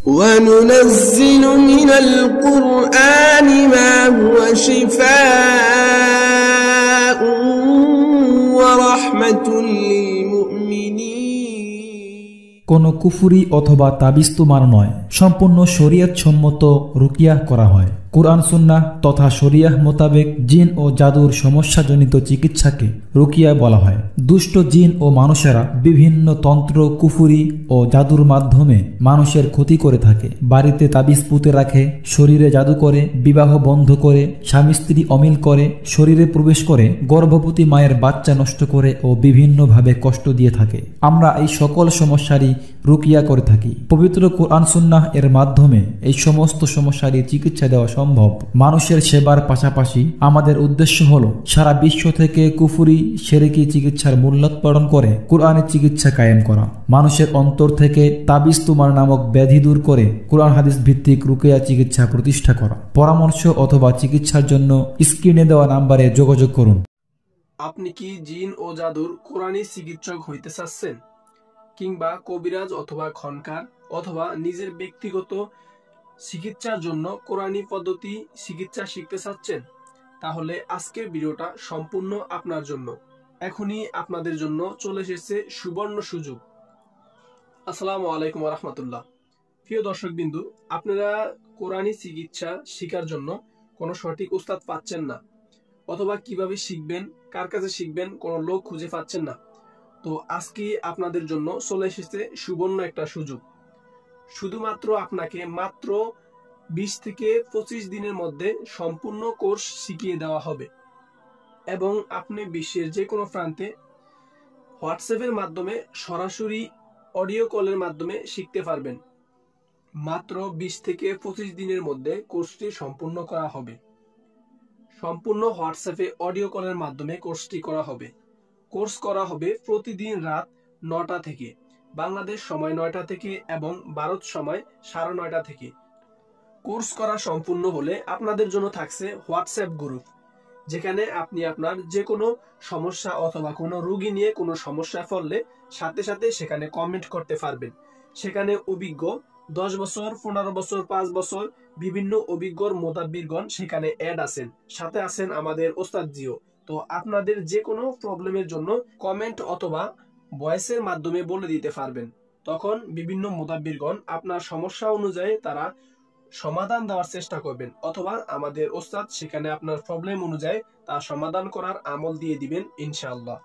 وننزل من القرآن ما هو شفاء ورحمة للمؤمنين। কোনো কুফরি অথবা তাবিজ তোমার নয়, সম্পূর্ণ শরীয়ত সম্মত রুকিয়াহ করা হয়। কুরআন সুন্নাহ তথা শরিয়াহ মোতাবেক জিন ও জাদুর সমস্যাজনিত চিকিৎসাকে রুকিয়া বলা হয়। দুষ্ট জিন ও মানুষেরা বিভিন্ন তন্ত্র, কুফুরি ও জাদুর মাধ্যমে মানুষের ক্ষতি করে থাকে। বাড়িতে তাবিজ পুঁতে রাখে, শরীরে জাদু করে, বিবাহ বন্ধ করে, স্বামী স্ত্রী অমিল করে, শরীরে প্রবেশ করে, গর্ভবতী মায়ের বাচ্চা নষ্ট করে ও বিভিন্নভাবে কষ্ট দিয়ে থাকে। আমরা এই সকল সমস্যারই রুকিয়া করে থাকি। পবিত্র কুরআন সুন্নাহ এর মাধ্যমে এই সমস্ত সমস্যারই চিকিৎসা দেওয়া সম্ভব। মানুষের সেবার পাশাপাশি আমাদের উদ্দেশ্য হল সারা বিশ্ব থেকে কুফুরি শিরকি চিকিৎসার মূল্যোৎপাদন করে কুরআনের চিকিৎসা কায়েম করা, মানুষের অন্তর থেকে তাবিজ তুমার নামক ব্যাধি দূর করে কুরআন হাদিস ভিত্তিক রুকিয়া চিকিৎসা প্রতিষ্ঠা করা। পরামর্শ অথবা চিকিৎসার জন্য স্ক্রিনে দেওয়া নাম্বারে যোগাযোগ করুন। আপনি কি জিন ও জাদুর কোরআনী চিকিৎসক হইতে চাচ্ছেন, কিংবা কবিরাজ অথবা খনকার, অথবা নিজের ব্যক্তিগত চিকিৎসার জন্য কোরআনী পদ্ধতি চিকিৎসা শিখতে চাচ্ছেন? তাহলে আজকের ভিডিওটা সম্পূর্ণ আপনার জন্য। এখনই আপনাদের জন্য চলে এসেছে সুবর্ণ সুযোগ। আসসালামু আলাইকুম ওয়া রাহমাতুল্লাহ। প্রিয় দর্শকবিন্দু, আপনারা কোরআনী চিকিৎসা শেখার জন্য কোনো সঠিক উস্তাদ পাচ্ছেন না, অথবা কিভাবে শিখবেন, কার কাছে শিখবেন কোনো লোক খুঁজে পাচ্ছেন না, তো আজকে আপনাদের জন্য চলে এসেছে সুবর্ণ একটা সুযোগ। শুধুমাত্র আপনাকে মাত্র 20 থেকে 25 দিনের মধ্যে সম্পূর্ণ কোর্স শিখিয়ে দেওয়া হবে, এবং আপনি বিশ্বের যে কোনো প্রান্তে হোয়াটসঅ্যাপের মাধ্যমে সরাসরি অডিও কলের মাধ্যমে শিখতে পারবেন। মাত্র 20 থেকে 25 দিনের মধ্যে কোর্সটি সম্পূর্ণ করা হবে। সম্পূর্ণ হোয়াটসঅ্যাপে অডিও কলের মাধ্যমে কোর্সটি করা হবে। কোর্স করা হবে প্রতিদিন রাত 9টা থেকে, বাংলাদেশ সময় 9টা থেকে এবং ভারত সময় 9:30 থেকে। কোর্স করা সম্পূর্ণ হলে আপনাদের জন্য থাকছে হোয়াটসঅ্যাপ গ্রুপ, যেখানে আপনি আপনার যে কোনো সমস্যা অথবা কোনো রোগী নিয়ে কোনো সমস্যা পড়লে সাথে সাথে সেখানে কমেন্ট করতে পারবেন। সেখানে অভিজ্ঞ 10 বছর, 15 বছর, 5 বছর বিভিন্ন অভিজ্ঞর মোতাব্বিরগণ সেখানে অ্যাড আছেন, সাথে আছেন আমাদের ওস্তাদ জিও। তো আপনাদের যে কোনো প্রবলেমের জন্য কমেন্ট অথবা ভয়েসের মাধ্যমে বলে দিতে পারবেন। তখন বিভিন্ন মোতাব্বিরগণ আপনার সমস্যা অনুযায়ী তারা সমাধান দেওয়ার চেষ্টা করবেন, অথবা আমাদের ওস্তাদ সেখানে আপনার প্রবলেম অনুযায়ী তা সমাধান করার আমল দিয়ে দিবেন ইনশাআল্লাহ।